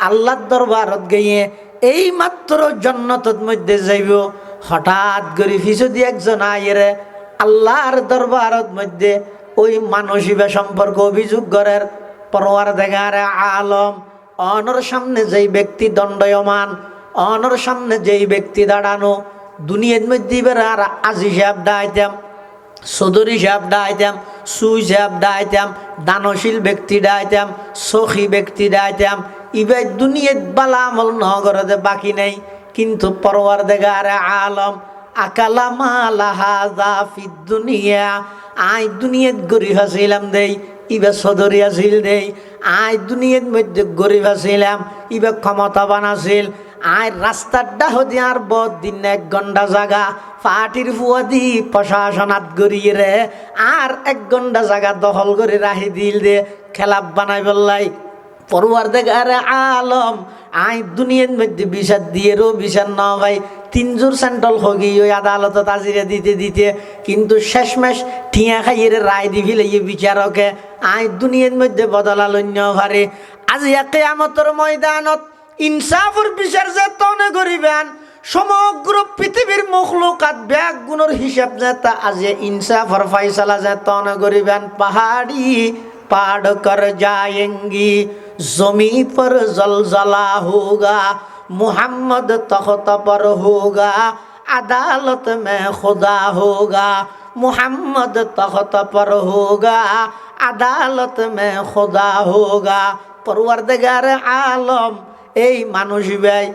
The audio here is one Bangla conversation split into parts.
আল্লাহর দরবারত গিয়ে এই মাত্র জান্নাতের মধ্যে যাইব, হঠাৎ করে পিছু দিয়ে একজন আইরে আল্লাহর দরবারত মধ্যে ওই মানসিবা সম্পর্ক অভিযোগ করার পরওয়ারদিগার আলম অনর সামনে যেই ব্যক্তি দণ্ডায়মান, অনর সামনে যেই ব্যক্তি দাঁড়ানো, দুনিয়ার মধ্যে আর আজি সাহেব ডাইতাম, চৌধুরী সাহেব ডাইতাম, সুই সাহেব ডাইতাম, দানশীল ব্যক্তি ডাইতাম, সখী ব্যক্তি ডাইতাম, ইবাই দুনিয়াত বালা আমল নহগরতে বাকি নেই। কিন্তু পরওয়ারদিগার আলম আকালামা লাহাযা ফিদ দুনিয়া, আই দুনিয়াত গরিব আছিলাম দেই, ইবা চৌধুরী আছিল দেই, আই দুনিয়ার মধ্যে গরিব আছিলাম, ইবা ক্ষমতাবান আছিল, আই রাস্তার ডাহ দিয়ার বদ দিন 1 ঘন্টা জাগা পাটির ফুয়া দি প্রশাসনাত গড়িয়ে রে আর 1 ঘন্টা জাগা দখল করে রাহি দিল দে খেলাপ বানাই বললাই। পরওয়ারদিগার আলম আই দুনিয়ার মধ্যে বিচার দিয়ে বিচার না ভাই 3 জোর সেন্ট্রাল হগি ওই আদালতত আজিরা দিতে দিতে, কিন্তু শেষমেশ ঠিয়া খাইয়ে রায় দি ফেলে বিচারকে আই দুনিয়ার মধ্যে বদলা লন্য ভারে। আজি কিয়ামতের ময়দানত ইনসাফের বিচার যে তনে করিবেন, সমগ্র পৃথিবীর মখলুকাত ব্যাগ গুণের হিসাব যেতা আজি ইনসাফের ফয়সালা যে তনে করিবেন। পাহাড়ি পাড় কর जाएंगी जमी पर जलजला होगा, मुहम्मद तख्त पर होगा, अदालत में खुदा होगा, मुहम्मद तख्त पर होगा, अदालत में खुदा होगा। পরওয়ারদিগার আলম এই মানুষ ভাই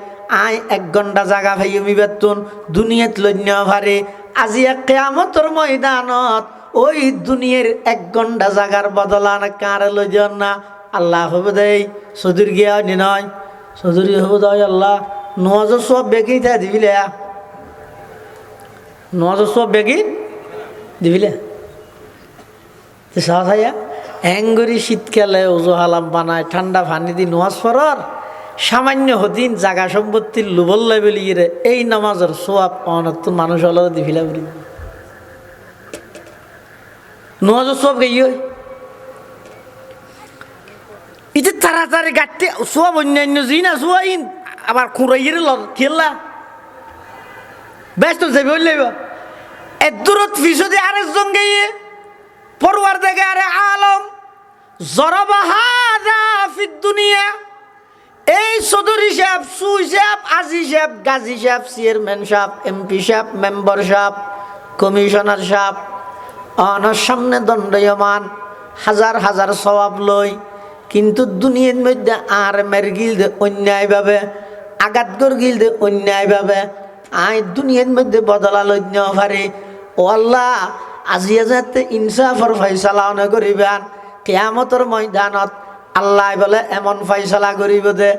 আই 1 ঘন্টা জাগা ভাইমি বেতুন দুনিয়াত লন্য ভারে, আজি কিয়ামতের ময়দানত ওই দুনিয়ার 1 ঘন্টা জাগার বদলান কার লইজন না আল্লাহ হবে দেই চৌধুরী গিয়া নি নয় চৌধুরী হব দেয় আল্লাহ নজ সব বেগি থা দিবিলে, নজ সব বেগি দিবিলে সাহায্যা এঙ্গুরি শীতকালে ওজো হালাম বানায় ঠান্ডা পানি দি নোয়াজ পড়ার সামান্য হদিন জাগা সম্পত্তির লুবল্লাই বলি রে এই নামাজের সোয়াব অনত মানুষ হল দিবিলা বলি নোয়াজ সব গেই ইতে তাড়াতাড়ি গাড়তে সব অন্যান্য জি না সোয়াইন আবার খুঁড়াইয়ের খেললা ব্যস্ত যাবে বললেই এ দূরত ফিসদে আরেকজন গিয়ে পরওয়ারদিগার আলম জরাবা হাযা ফিদ দুনিয়া, এই চৌধুরী সাহেব, সুই সাহেব, আজি সাহেব, গাজী সাহেব, চেয়ারম্যান সাহেব, এমপি সাহেব, মেম্বার সাহেব, কমিশনার সাহেব অনার সামনে দণ্ডায়মান হাজার হাজার সওয়াব লই, কিন্তু দুনিয়ার মধ্যে আর মের গিল দে অন্যায়ভাবে আঘাত কর গিল দে অন্যায়ভাবে আই দুনিয়ার মধ্যে বদলা লইন পারে। ও আল্লাহ আজিয়া যাতে ইনসাফর ফয়সালা অনে করিবেন, কিয়ামতের ময়দানত আল্লাহ বলে এমন ফয়সালা করিব দে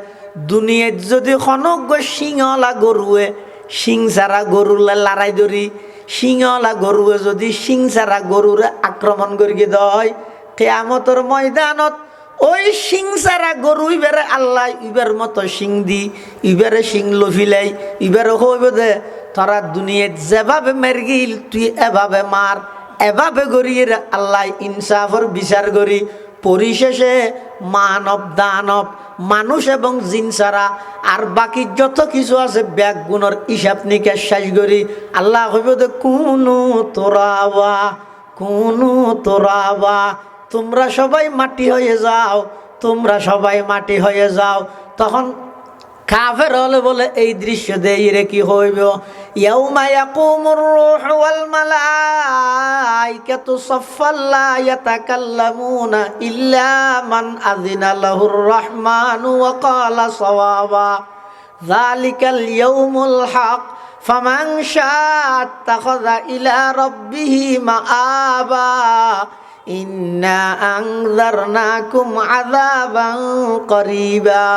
দুনিয়াত যদি খনক সিংহলা গরুয়ে সিং ছাড়া গরুলে লড়াই ধরি, সিংহলা গরুয়ে যদি সিং ছাড়া গরুরে আক্রমণ করিয়ে দেয়, কিয়ামতের ময়দানত ওই সিং ছাড়া গরু ইবারে আল্লাহ ইবার মতো সিং দি ইবারে সিং লফিলাই ইবারে হইব দে তোরা দুনিয়াত যেভাবে মেরগিল তুই এভাবে মার, এভাবে গড়িয়ে আল্লাহ ইনসাফের বিচার করি। পরিশেষে মানব দানব মানুষ এবং জিন ছাড়া আর বাকি যত কিছু আছে ব্যাগ গুণর হিসাব নিকাশ শেষ করি আল্লাহ হইব দে কুনু তোরাবা তোমরা সবাই মাটি হয়ে যাও, তোমরা সবাই মাটি হয়ে যাও। তখন কাফের হলে বলে এই দৃশ্য দেই রে কি হইব, ইয়াউমা ইয়াকুমুর রূহু ওয়াল মালাইকাতু সাফফান লা ইয়াতাকাল্লামুনা ইল্লা মান আযিনা লাহুর রাহমানু ওয়া ক্বালা সাওয়াবা, যালিকাল ইয়াউমুল হক ফামান শাআ আত্তাখাযা ইলা রাব্বিহি মাআবা, ইন্না আনযারনাকুম আযাবান করিবা,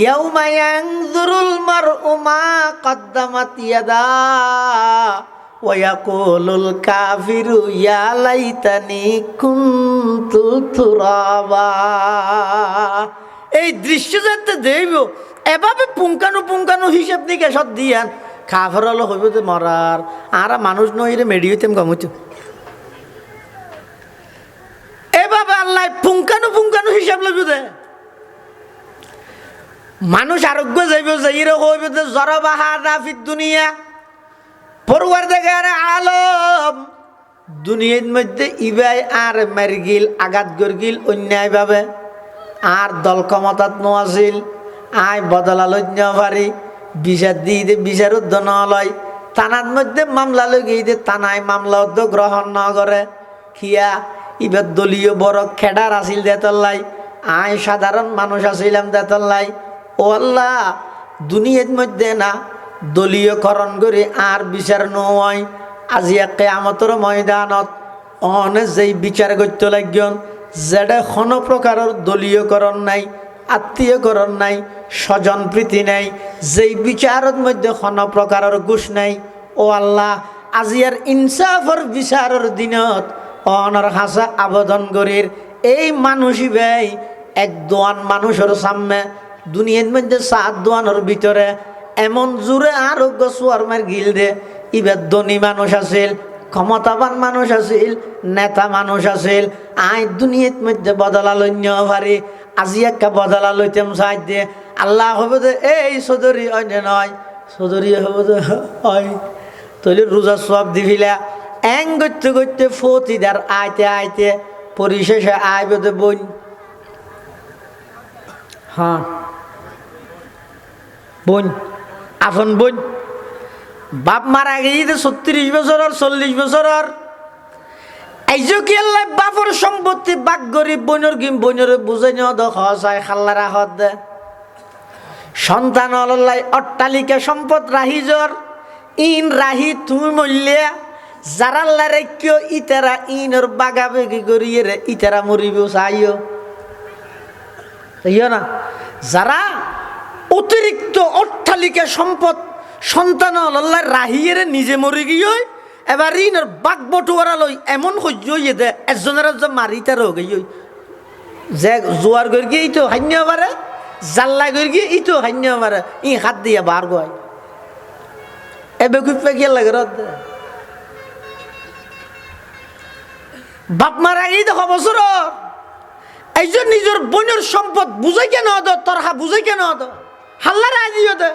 ইয়াউমা ইয়ানযুরুল মার'উ মা কদ্দামাত ইয়াদাহু ওয়া ইয়াকুলুল কাফিরু ইয়া লাইতানি কুনতু তুরাবা। এই দৃশ্য যাতে দেব এভাবে পুঙ্খানু হিসাব নিকাশ দিয়ান কাফের হলো হইব যে মরার আর মানুষ নই রে মেডি হইতাম কম হইতো। এভাবে আল্লাহ পুঙ্খানু হিসাব লইব দে মানুষ আরোগ্য যাইব যাইরে হইব যে জরবাহাদা ফিদ দুনিয়া পরওয়ারদিগার আলম দুনিয়ার মধ্যে ইবাই আর মারগিল আঘাত গরগিল অন্যায় ভাবে আর দল ক্ষমতাত নোয়াছিল আয় বদলা লজ্ঞ ভারি বিচার দিয়ে বিচার উদ্যোগ লয় থানার মধ্যে মামলা লগে দে থানায় মামলা উদ্যোগ গ্রহণ ন করে খিয়া ইবার দলীয় বড় খেডার আসিল দেতল্লাই আয় সাধারণ মানুষ আসিলাম দেতল্লাই ও আল্লাহ দুনিয়ার মধ্যে না দলীয়করণ করে আর বিচার নয় আজি কিয়ামতের ময়দানত অনে যেই বিচার করতে লাগন যেটা কোনো প্রকারের দলীয়করণ নাই আত্মীয়করণ নাই স্বজন প্রীতি নাই যেই বিচারের মধ্যে কোনো প্রকারের ঘুষ নাই ও আল্লাহ আজিয়ার ইনসাফর বিচারের দিনত অনর হাসা আবেদন করির এই মানুষই ভাই এক দোয়ান মানুষের সামনে দুনিয়ার মধ্যে 7 দোয়ানোর ভিতরে এমন জোরে আরোগ্য সোয়ারমার গিল দে ইবার ধনী মানুষ আছিল ক্ষমতাবান মানুষ আছিল নেতা মানুষ আছিল আই দুনিয়ার মধ্যে বদলা লইন্য পারি আজি একটা বদলা লইতাম চাই দে আল্লাহ হবে যে এই চৌধুরী অন্য নয় চৌধুরী হবে যে হয় তৈলে রোজা সব দিবিলা এং করতে করতে ফতিদার আইতে আইতে পরিশেষে আইব দে বোন হ্যাঁ বোন আপন বোন বাপ মারা গিয়ে 36 বছর 40 বছর এই যে কি আল্লাহ বাপর সম্পত্তি বাক গরিব বোনের কি বোনের বুঝে নিও দখ হয় খাল্লারা হদ দে সন্তান আল্লাহ অট্টালিকা সম্পদ রাহিজর ইন রাহি তুমি মল্লে যারা আল্লাহ রেখিও ইতারা ইনর বাগাবেগি করিয়ে রে ইতারা মরিব চাইও তাইও না যারা অতিরিক্ত অট্টালিকা সম্পদ সন্তান আল্লাহ রাহিয়ে নিজে মরে গিয়ে এবার ইনর বাঘ বটুয়ারা লই এমন সহ্য হইয়ে দে একজনের একজন মারি তার হয়ে গিয়ে যে জোয়ার গড় গিয়ে ইতো হান্য পারে জাল্লা গড় গিয়ে ইতো হান্য পারে ই হাত দিয়ে বার গয় এবে খুব পেকিয়ে লাগে রদ বাপ মারা গিয়ে দেখো বছর এই যে নিজের বোনের সম্পদ বুঝাই কেন হতো তরহা বুঝাই কেন হতো হাল্লা রাজি হতে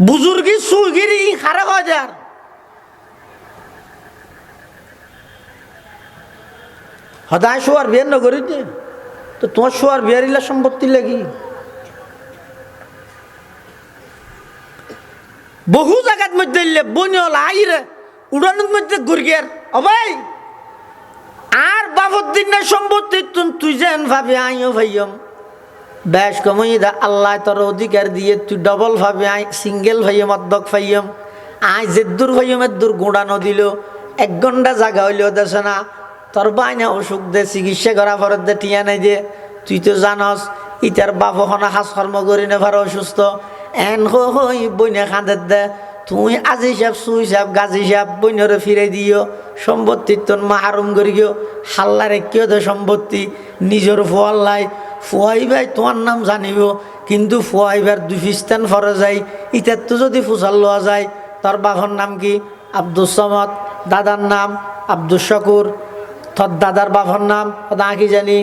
বুজুর্গি সুগিরি খারাপ হাজার হদায় শোয়ার বিয়ার নগরী তো তোমার শোয়ার বিয়ারিলা সম্পত্তি লাগি বহু জায়গার মধ্যে বনিয়ল আইরে উড়ানোর মধ্যে গুরগের অবাই আর বাবুদ্দিন সম্পত্তি তুই যেন ভাবি আইও ভাইয়ম বেশ কমই দা আল্লাহ তোর অধিকার দিয়ে তুই ডবল ভাবে আই সিঙ্গেল ভাইয়ম অর্ধক ভাইয়ম আই যেদুর ভাইয়ম এদুর গোড়ানো দিল 1 ঘন্টা জায়গা হইলেও দেশ না তোর বাইনা অসুখ দে চিকিৎসা করা ফরত দে টিয়া নাই দে তুই তো জানস ইটার বাপ হনা হাস কর্ম করি না ভার অসুস্থ এন হই বইনে খাঁদের দে তুই আজি সাহেব সুই সাহেব গাজী সাহেব বইনরে ফিরে দিও সম্পত্তি তোর মাহারুম করি গিয়েও হাল্লারে কেউ দে সম্পত্তি নিজের ফোয়াল্লাই ফুয়াই ভাই তোমার নাম জানিব কিন্তু ফুয়াইবার 2 ফিস্তান ফরে যায় ইটার তো যদি ফুসাল লওয়া যায় তোর বাবার নাম কি আব্দুল সামাদ দাদার নাম আব্দুল শকুর তোর দাদার বাবার নাম না কি জানি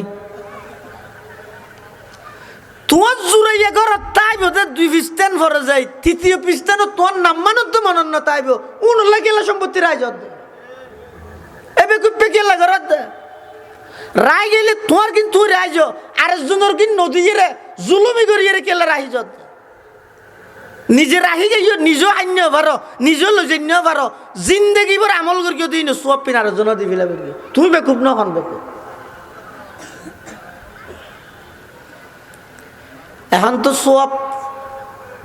তোমার জুড়াইয়া ঘর তাইব 2 ফিস্তান ফরে যায় 3য় ফিস্তানও তোমার নাম মানত তো মনন না তাইব উনলা গেলা সম্পত্তি রাইজ এবে কুপে গেলা ঘরত রায় গেলে তোমার কিন্তু রাইজ আরেকজনের কি নদীরে জুলুমি করিয়ে কেলে রাহিজ নিজে রাহি যাইও নিজে আন্য পারো নিজে লইন্য পারো জিন্দগি ভর আমল করিও দিই না সব পিন আরেকজন দি ফেলা করিও তুমি বেকুব নখন বেকুব এখন তো সব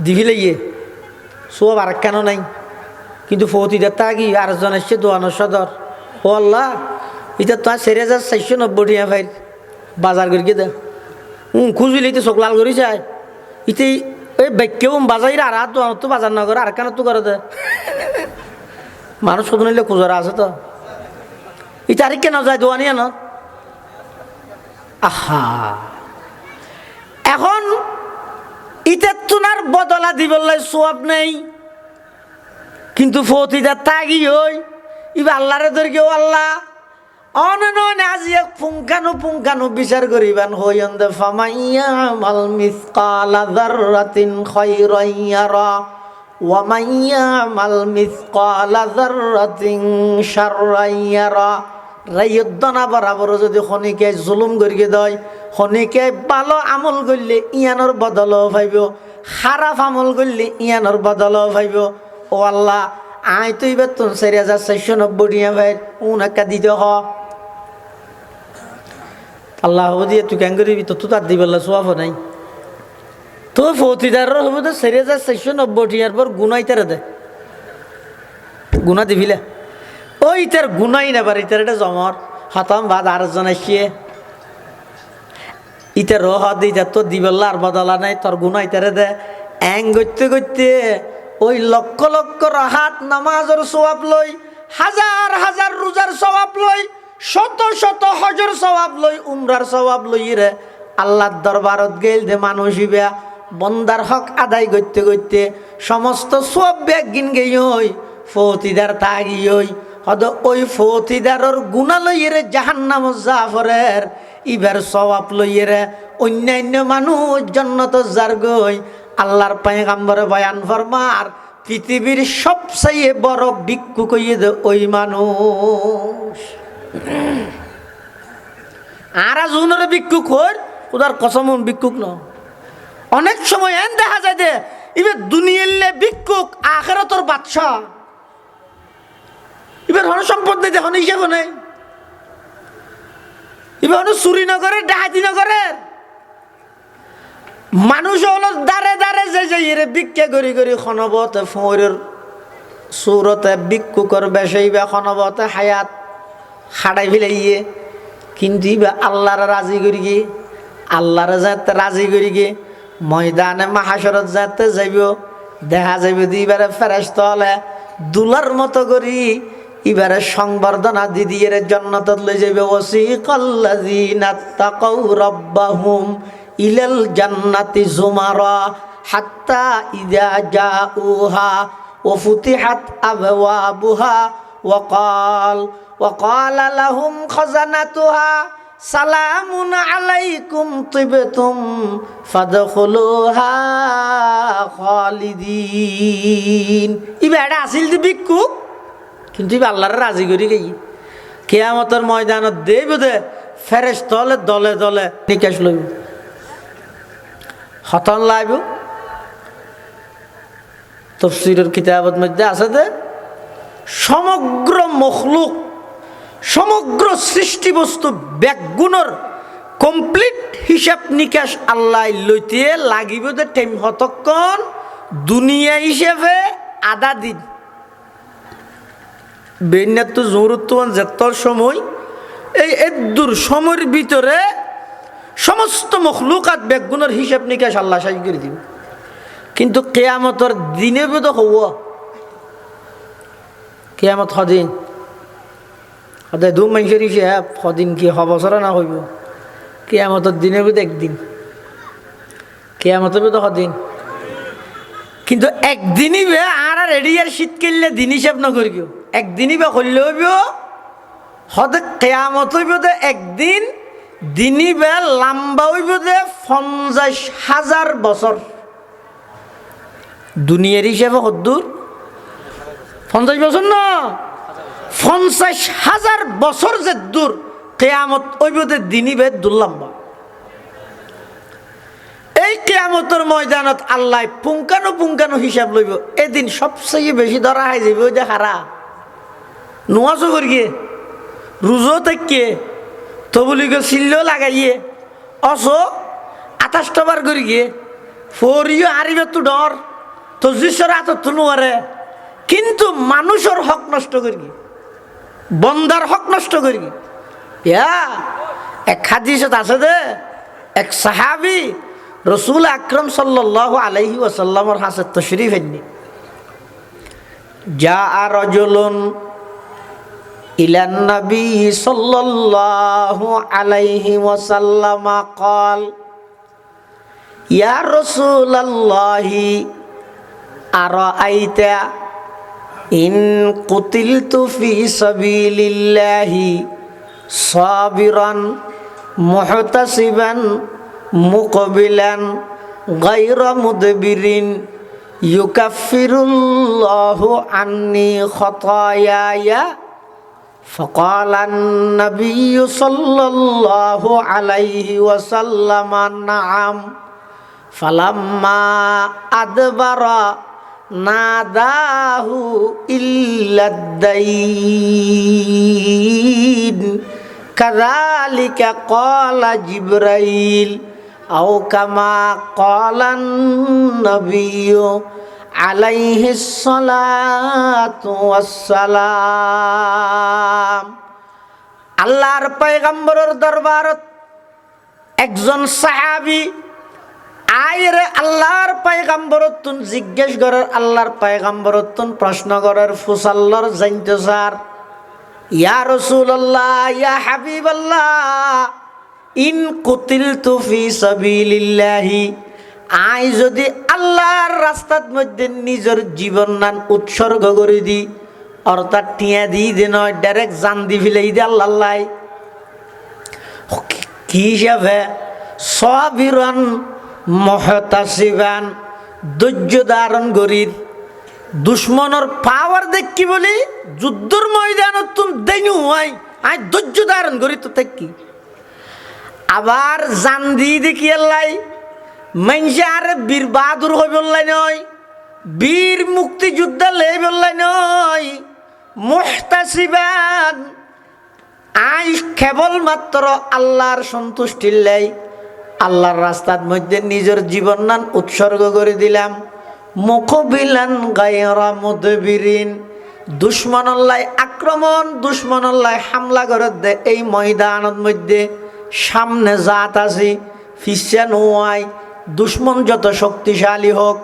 দিবি লাইয়ে সব আর কেন নাই কিন্তু ফৌতিদার তা কি আরেকজন এসছে দোয়ানোর সদর ও আল্লাহ এটা তো 4,490 টাকা ভাই বাজার করি দে খুঁজলি তো চোখ লাল করি যায় ইতে এই বাক্যও বাজাইরে আর তো বাজার না করে আর কেন তো করে দে মানুষ কত নিলে খুঁজারা আছে তো এটা আর কেন যায় দোয়ানি ন আহা এখন ইটার তুনার বদলা দিবলাই সব নেই কিন্তু ফৌতিদার তাগি হই ইবা আল্লাহরে ধরে কেউ আল্লাহ অননন আজি এক পুঙ্খানু বিচার করিবেন হইন্দে ফামাইয়া মাল মিসকালা যাররাতিন খায়রান ইয়ারা ওয়া মাইয়া মাল মিসকালা যাররাতিন শাররান ইয়ারা। রাইয়দনা বরাবর যদি খনিকে জুলুম করিয়ে দেয়, খনিকে ভালো আমল করলে ইয়ানোর বদলও পাইব, খারাপ আমল করলে ইয়ানোর বদলও পাইব। ও আল্লাহ, আয় তুই বেতন 4,490 টিয়া ভাই উনাকা দিতে হ। আল্লাহ দিয়ে তুই কেন করিবি? তো তার দিবেলা সোয়াফ নাই তো ফৌতিদারের হবো তো 4,490 টিয়ার পর গুনাইতারে দে, গুনা দিবিলে ওই তার গুনাই নেবার ইতার এটা জমর হতাম বাদ আরেকজন আসিয়ে ইতার রহ দিতে তো দিবেলা আর বদলা নাই, তোর গুনাই তারে দে। এং করতে করতে ওই লক্ষ লক্ষ রাহাত নামাজের সওয়াব লই, হাজার হাজার রোজার সওয়াব লই, শত শত হজর সওয়াব লই, উমরার সওয়াব লই রে আল্লাহর দরবারত গেল দে মানুষ ইবা বন্দার হক আদায় করতে করতে সমস্ত সব ব্যাগ গিন গেই ওই ফৌতিদার তাগি ওই হদ ওই ফৌতিদারর গুণা লইয়ে জাহান্নাম জাফরের ইবার সওয়াব লইয়ে অন্যান্য মানুষ জান্নাত যার গই। আল্লাহর পয়গম্বর বয়ান ফরমার পৃথিবীর সবচেয়ে বড় ভিক্ষুক হইয়ে দে ওই মানুষ। আর জুনের ভিক্ষুক হর ওদার কসম ভিক্ষুক ন। অনেক সময় এন দেখা যায় যে এবার দুনিয়ালে ভিক্ষুক আখিরাতের বাদশা, এবার হন সম্পদ নেই, দেখুন হিসাব নেই, এবার হন চুরি নগরের ডাহাতি নগরের মানুষ হলো দাঁড়ে দাঁড়ে যে এর ভিক্ষা করি করি খনবতে ফোরের সুরতে ভিক্ষুকর বেশাইবা খনবতে হায়াত হাড়াই ফেলাইয়ে। কিন্তু ইবা আল্লাহর রাজি করি গে, আল্লাহর যাতে রাজি করি গে ময়দানে মাহাশরত যাতে যাইব দেখা যাইব দিবারে ফেরেশতা হলে দুলার মতো করি এবারে সংবর্ধনা দিদিয়ের জান্নাতত লই যাইবে। ওয়াসিকাল্লাযিনা তাকাউ রাব্বাহুম ইলাল জান্নাতি যুমারা হাত্তা ইযা জাউহা ওয়া ফুতিহাত আবওয়াবুহা ওয়া ক্বালা লাহুম খাজানাতুহা সালামুন আলাইকুম তিবতুম ফাদখুলুহা খালিদিন। ইবা এটা আসিল দি ভিক্ষুক, কিন্তু ইবা আল্লাহর রাজি করি গই কিয়ামতের ময়দানত দেব দে ফেরেশতা হলে দলে দলে নিকাশ লইব হতন লাইব। তাফসীরের কিতাবের মধ্যে আছে যে সমগ্র মখলুক, সমগ্র সৃষ্টি বস্তু ব্যাগুণর কমপ্লিট হিসাব নিকাশ আল্লাহ লইতে লাগিব যে টাইম হতক্ষণ দুনিয়া হিসেবে আধা দিন বেন্যাত তো জরুরতমান যেতর সময় এই এদুর সময়ের ভিতরে সমস্ত মখলুকাত ব্যাগুণের হিসাব নিকাশ আল্লাহ সাই করে দিব। কিন্তু কিয়ামতের দিনে বোধ হব কিয়ামত হদিন সদায় দু মানুষের হিসাব হদিন কি হবছরা না হইব কিয়ামতের দিনের বোধ একদিন, কিয়ামতের বোধ হদিন। কিন্তু একদিনই বে আর রেডিয়ার শীত কিনলে দিন হিসাব না করি কেউ একদিনই বা করলে হইব হদে কিয়ামত হইব দে একদিন, দিনই বে লম্বা হইব দে 50,000 বছর। দুনিয়ার হিসাবে হদ্দুর 50 বছর না 50,000 বছর যে দূর কিয়ামত হইব দে দিনই বে দুর্লম্বা। এই কিয়ামতের ময়দানত আল্লাহ পুঙ্খানু পুঙ্খানু হিসাব লইব। এদিন সবচেয়ে বেশি ধরা হয় যাবে ওই যে হারা নোয়াজও করিয়ে রুজো থেকে তবুলিকে চিল্লেও লাগাইয়ে অস 28টা বার করি গিয়ে ফরিও হারিবে তো ডর তো যিশোর হাতত তো নোয়ারে, কিন্তু মানুষের হক নষ্ট করি বন্দার হক নষ্ট করি। এক হাদিসত আছে দে এক সাহাবী রসুল আকরম সাল্লাল্লাহু আলাইহি ওয়াসাল্লামের হাতে তশরিফ এনেনি। জাআ রাজুলুন ইলান নবী সাল্লাল্লাহু আলাইহি ওয়াসাল্লাম قال ইয়া রাসূলুল্লাহি আরাআইতা ইন কুতিলতু ফি সাবিলিল্লাহি সাবিরান মুহতাসিবান মুকবিলান গায়রা মুদবিরিন ইউকাফিরুল্লাহু আন্নি খতায়ায়া فقال النبي صلى الله عليه وسلم نعم فلما أدبر ناداه إلا الدين كذلك قال جبريل أو كما قال النبي عليه الصلاة والسلام আল্লাহর পয়গম্বরের দরবারত একজন সাহাবী আইরে আল্লাহর পয়গম্বরতুন জিজ্ঞেস করার আল্লাহর পয়গম্বরতুন প্রশ্ন করার ফুসাল্লার জানতে স্যার ইয়া রাসূলুল্লাহ ইয়া হাবিবাল্লাহ ইন কুতিলতু ফি সাবিলিল্লাহি আই যদি আল্লাহর রাস্তার মধ্যে নিজের জীবন নান উৎসর্গ করে দি অর্থাৎ টিয়া দিই দে নয় ডাইরেক্ট জান দি ফেলেই দে আল্লাহ কি হিসাবে সাবিরান মুহতাসিবান ধৈর্য ধারণ করির দুশ্মনের পাওয়ার দেখি বলি যুদ্ধর ময়দানত তুম দেনু হয় আই ধৈর্য ধারণ করি তো দেখি আবার জান দিয়ে দেখি আল্লাহ মানুষে আর বীর বাহাদুর হয়ে বললাই নয় বীর মুক্তিযোদ্ধা লে বললাই নয় মুহতাসিবান আই কেবলমাত্র আল্লাহর সন্তুষ্টির লাই আল্লাহর রাস্তার মধ্যে নিজের জীবন নান উৎসর্গ করে দিলাম মুকবিলান গায়রা মুদবিরিন দুশ্মনল্লাই আক্রমণ দুশ্মনল্লাই হামলা করে দে এই ময়দানের মধ্যে সামনে জাত আছে ফিসে নোয়াই দুশ্মন যত শক্তিশালী হোক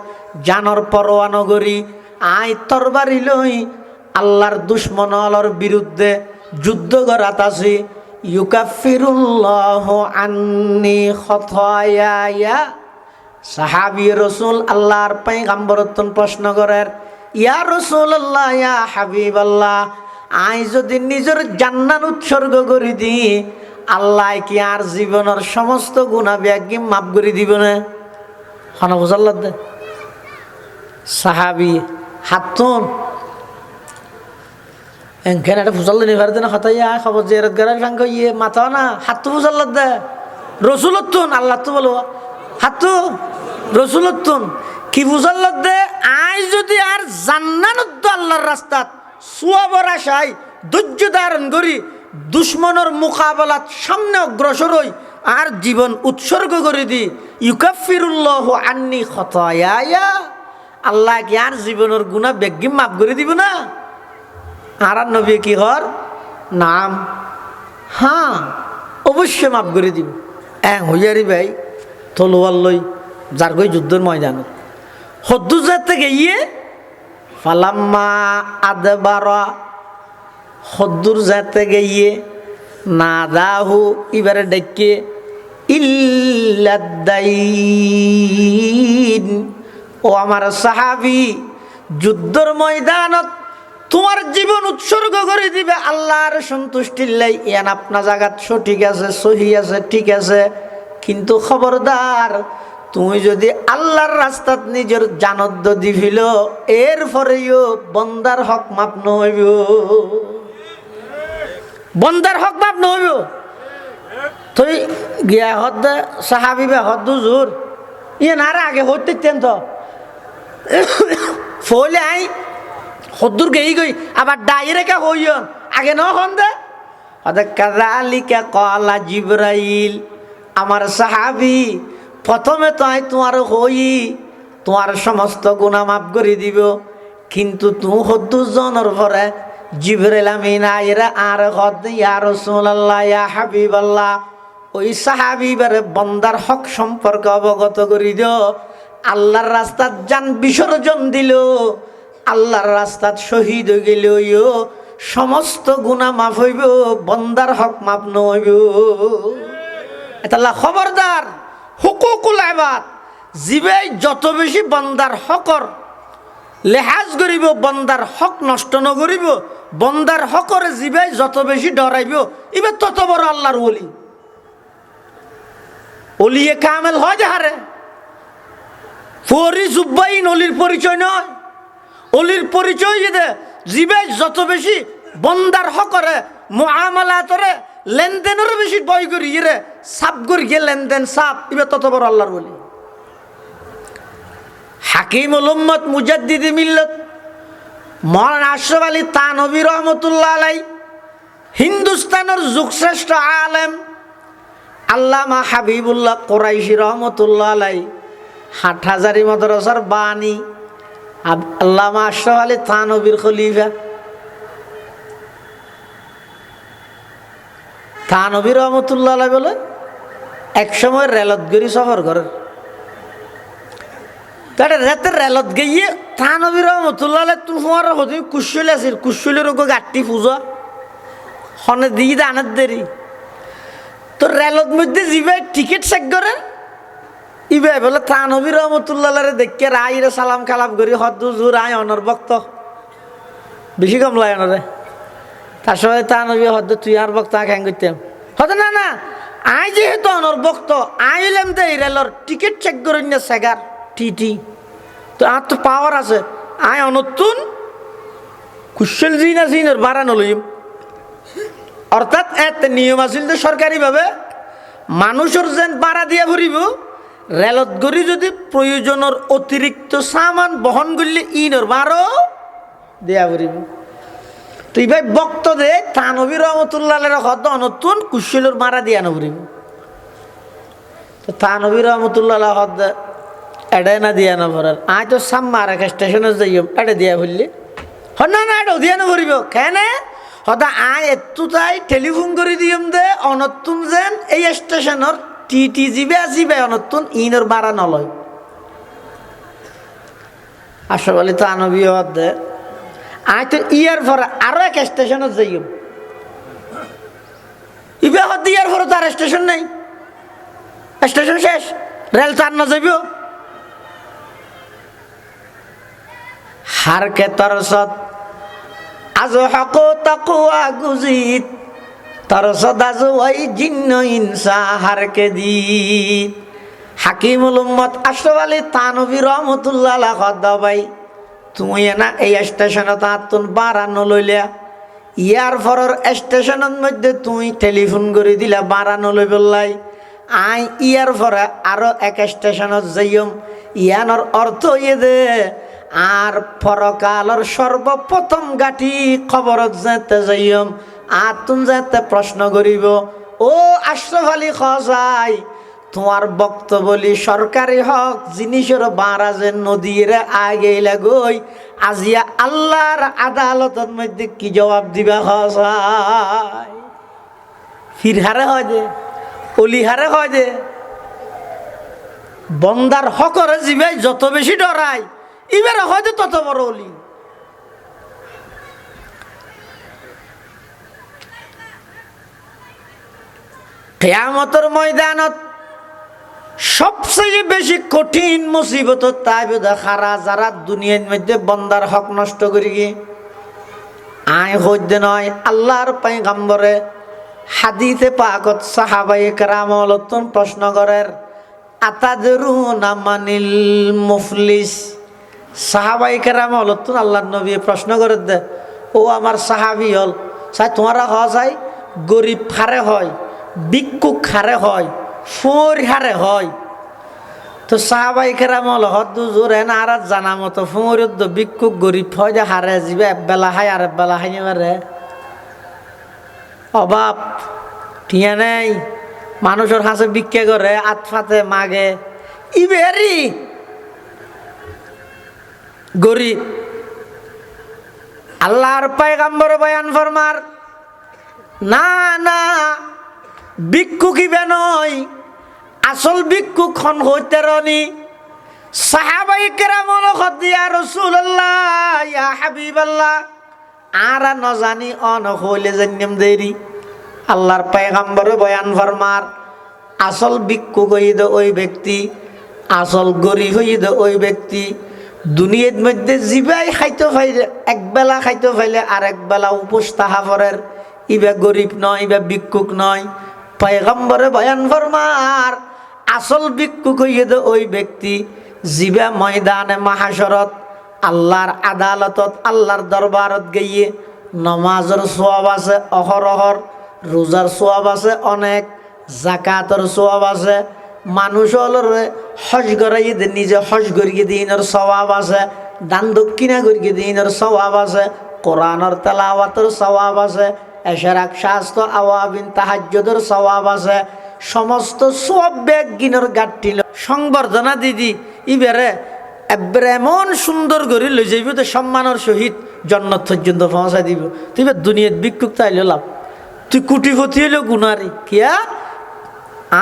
জানর পরোয়া নগরী আই তরবারি লই আল্লাহর দুশ্মনলর বিরুদ্ধে যুদ্ধ করাত আছে ইউকাফিরুল্লাহু আন্নি খতায়ায়া সাহাবী রাসূল আল্লাহর পয়গম্বরতন প্রশ্ন করেন ইয়া রাসূলুল্লাহ ইয়া হাবিবাল্লাহ আই যদি নিজের জান্নাত উৎসর্গ করে দি আল্লাহ কি আর জীবনের সমস্ত গুনাহ ব্যাগি মাফ করে দিব না হনা বুঝাল্লাহ দে সাহাবী হাতুন এখানে একটা ফুসাল্লা নিভার দেনা হতাইয়া খবর জেরত গড়ার সাঙ্গ ইয়ে মাথাও না হাতু ফুসাল্লা দে রসুলতুন আল্লাহ তো বলো হাতু রসুলতুন কি ফুসাল্লা দে আই যদি আর জান্নাত আল্লাহর রাস্তাত সুয়াবর আশাই ধৈর্য ধারণ করি দুশ্মনের মোকাবেলাত সামনে অগ্রসর হই আর জীবন উৎসর্গ করে দি ইউকাফিরুল্লাহু আন্নি খতায়ায়া আল্লাহ কি আর জীবনের গুনাহ বেগি মাফ করে দিব না আর নবী কি হর নাম হ্যাঁ অবশ্যই মাফ করে দিব হইয়ারি ভাই তলোয়ার লই যার গই যুদ্ধের ময়দানত হদ্দু যাতে গিয়ে ফালাম্মা আদবারা হদ্দুর যাতে গিয়ে না দাহু এবারে ডেকে ইল্লাদ্দাইন ও আমার সাহাবী যুদ্ধের ময়দানত তোমার জীবন উৎসর্গ করে দিবে আল্লাহর সন্তুষ্টির লাই ইয়ান আপনা জায়গাত সঠিক আছে সহি আছে ঠিক আছে কিন্তু খবরদার তুমি যদি আল্লাহর রাস্তাত নিজের জানত দিভিল এরপরেও বন্দার হক মাপ নহইব বন্দার হক মাপ নহইব তুই গিয়া হদ সাহাবি বে হদ জোর ইয়ে না আগে হইতে তো ফলে আই হদ্দুর গেই গই আবার ডাইরেক্ট হইয়ন আগে ন হন দে কাযালিকা ক্বালা জিবরাইল আমার সাহাবী প্রথমে তো আই তোমার হই তোমার সমস্ত গুনাহ মাফ করে দিব কিন্তু তুমি হদ্দুর জনের পরে জিবরাইল আমিন আইরা আর হদ ইয়া রাসূলুল্লাহ ইয়া হাবিবাল্লাহ ওই সাহাবী বারে বন্দার হক সম্পর্কে অবগত করি দিও আল্লাহর রাস্তাত জান বিসর্জন দিল আল্লাহর রাস্তাত শহীদ হয়ে গেল সমস্ত গুনাহ মাফ হইব বন্দার হক মাফ নহইব এতাল্লাহ খবরদার হুকুকুল ইবাদ জিবাই যত বেশি বন্দার হকর লেহাজ করিব বন্দার হক নষ্ট নকরিব বন্দার হকরে জিবাই যত বেশি ডরাইব এবার তত বড় আল্লাহর ওলি। ওলিয়ে কামেল হয় যাহারে ফরি জুব্বাইন অলির পরিচয় নয়। অলির পরিচয় যে জিবাই যত বেশি বন্দার হকরে মুআমালাতরে লেনদেনের বেশি বই করি রে সাপ করি গিয়ে লেনদেন সাপ এবার তত বড় আল্লাহর ওলি। হাকিমুল উম্মত মুজাদ্দিদি মিল্লত মৌলানা আশরাফ আলী থানভী রহমতুল্লাহ আলাই, হিন্দুস্তানের যুগশ্রেষ্ঠ আলেম আল্লামা হাবিবুল্লাহ কুরাইশি রহমতুল্লাহ আলাই, হাটহাজারী মাদ্রাসার বাণী আল্লামা আশরাফ আলী থানভীর খলিফা থানভী রহমতুল্লাহ আলাই বলে এক সময় রেলত গড়ি সফর করেন। তাহলে রাতের রেলত গিয়ে থানভী রহমতুল্লাহ আলাই তোমার হতে কুশল আছিল, কুশলের ওকে গাঠটি পূজা হনে দিয়ে দানের দেরি তো রেলত মধ্যে যাবে টিকিট চেক করেন ইবে বলে থানভী রহমতুল্লাহ দেখে রাইরে সালাম কালাম করি হদ্দু জোর আয় অনর বক্ত বেশি কম লাগে অনরে তার সবাই থানভী হদ্দ তুই আর বক্ত আখ্যান করতাম হতে না না আই যেহেতু অনর বক্ত আইলাম তো এই রেলর টিকিট চেক করেন না সেগার টিটি তো আর তো পাওয়ার আছে আয় অনতুন কুশল জিন আসিনের বাড়ানো লইম। অর্থাৎ এত নিয়ম আছিল যে সরকারিভাবে মানুষের যেন বাড়া দিয়া ভরিব রেলত গড়ি যদি প্রয়োজনের অতিরিক্ত সামান বহন করলে ইনর বারো দেয়া ভরিব। তো এই ভাই বক্ত দে থানভী রহমতুল্লাহ হদ নতুন কুশলের মারা দিয়া নভরিব। তো থানভী রহমতুল্লাহ হদ এডাই না দিয়া নভরার আয় তো সাম্মা আর এক স্টেশনে যাইম এটা দিয়া ভরলি না না এটাও দিয়া নভরিব কেন হতা আয় একটু তাই টেলিফোন করে দিম দে অনতুন যেন এই স্টেশনের টিটি জিবে আসিবে অনতুন ইনর বাড়া নলয়। আশরাফ আলী থানভী হদ দে আয় তো ইয়ার পরে আরো এক স্টেশনত যাইম ইবে হদ ইয়ার পরে তার স্টেশন নেই, স্টেশন শেষ, রেল তার না যাইব। হারকে তরসত আজ হক তাকুয়া গুজিত তরসত আজ ওই জিন্ন ইনসা হারকে দি। হাকিমুল উম্মত আশরাফ আলী থানভী রহমতুল্লাহ আলাইহি খদ্দা ভাই তুমি না এই স্টেশনে তাতুন বাড়ানো লইলা ইয়ার পরের স্টেশনের মধ্যে তুমি টেলিফোন করে দিলা বাড়ানো লই বললাই আই ইয়ার পরে আরো এক স্টেশনত যাইম ইয়ানোর অর্থ ইয়ে দে আর পরকালর সর্বপ্রথম গাঠি খবরত যেতে যাইম আর তুমি যেতে প্রশ্ন করিব ও আশরাফ আলী খজাই তোমার বক্তব্য বলি সরকারি হক জিনিসের বাড়া যে নদীর আগে লাগই আজিয়া আল্লাহর আদালতের মধ্যে কি জবাব দিবা খজাই ফিরহারে হয় যে অলিহারে হয় যে বন্দার হকরে জিবাই যত বেশি ডরায় এবারে হয়তো তত বড় অলি। কিয়ামতের ময়দানত সবচেয়ে বেশি কঠিন মুসিবত তাই খারা যারা দুনিয়ার মধ্যে বন্দার হক নষ্ট করি গিয়ে আয় হইতে নয় আল্লাহর পয়গম্বরে হাদিসে পাকত সাহাবায়ে কেরামলতুন প্রশ্ন করেন আতাদরুনা মানিল মুফলিস। সাহাবায়ে কেরামলতুন আল্লাহর নবী প্রশ্ন করে দে ও আমার সাহাবী হল চাই তোমারা হওয়া চাই গরিব হারে হয় ভিক্ষুক হারে হয় ফোর হারে হয়। তো সাহাবায়ে কেরামল হদ জোরে না আর জানা মতো ফোর ভিক্ষুক গরিব হয় যে হারে যাবে একবেলা হাই আর একবেলা হাই নেবারে অভাব টিয়া নেই মানুষের হাসে ভিক্ষা করে আতফাতে মাগে ইবেরি গরিব। আল্লাহর পয়গম্বর বয়ান ফরমার না না ভিক্ষুক ইবে নয় আসল ভিক্ষুক খন হইতে রনি। সাহাবায়ে কেরামল ইয়া রাসূলুল্লাহ ইয়া হাবিবাল্লাহ আর ন জানি অন হইলে জন্ম দেরি। আল্লাহর পয়গম্বর বয়ান ফরমার আসল ভিক্ষুক হইদ ওই ব্যক্তি, আসল গরিব হইদ ওই ব্যক্তি দুনিয়ার মধ্যে জিবাই খাইতে পাইলে একবেলা খাইতে পাইলে আর একবেলা উপোস তাহা পরের, ইবা গরিব নয়, ইবা ভিক্ষুক নয়। পয়গম্বরে বয়ান ফরমার আসল ভিক্ষুক হইয়ে দে ওই ব্যক্তি জিবা ময়দানে মাহাশরত আল্লাহর আদালতত আল্লাহর দরবারত গিয়ে নমাজের সোয়াব আছে অহরহর, রোজার সোয়াব আছে অনেক, জাকাতর সোয়াব আছে, মানুষ হলরে হজ করাইয়ে দে নিজে হজ করিয়ে দিনের সওয়াব আছে, দান দক্ষিণা করিয়ে দিনের সওয়াব আছে, কোরআনের তেলাওয়াতের সওয়াব আছে, এশরাক শাস্ত আওয়াবিন তাহাজ্জুদের সওয়াব আছে। সমস্ত সব ব্যাগ গিনর গাঠিল সংবর্ধনা দিদি ইবারে এবারে এমন সুন্দর করে লই যাইব তো সম্মানের সহিত জন্নত পর্যন্ত পৌঁছাই দিব। তুই দুনিয়ার ভিক্ষুক তাইলে লাভ, তুই কুটিপতি হইল গুনারি কিয়া।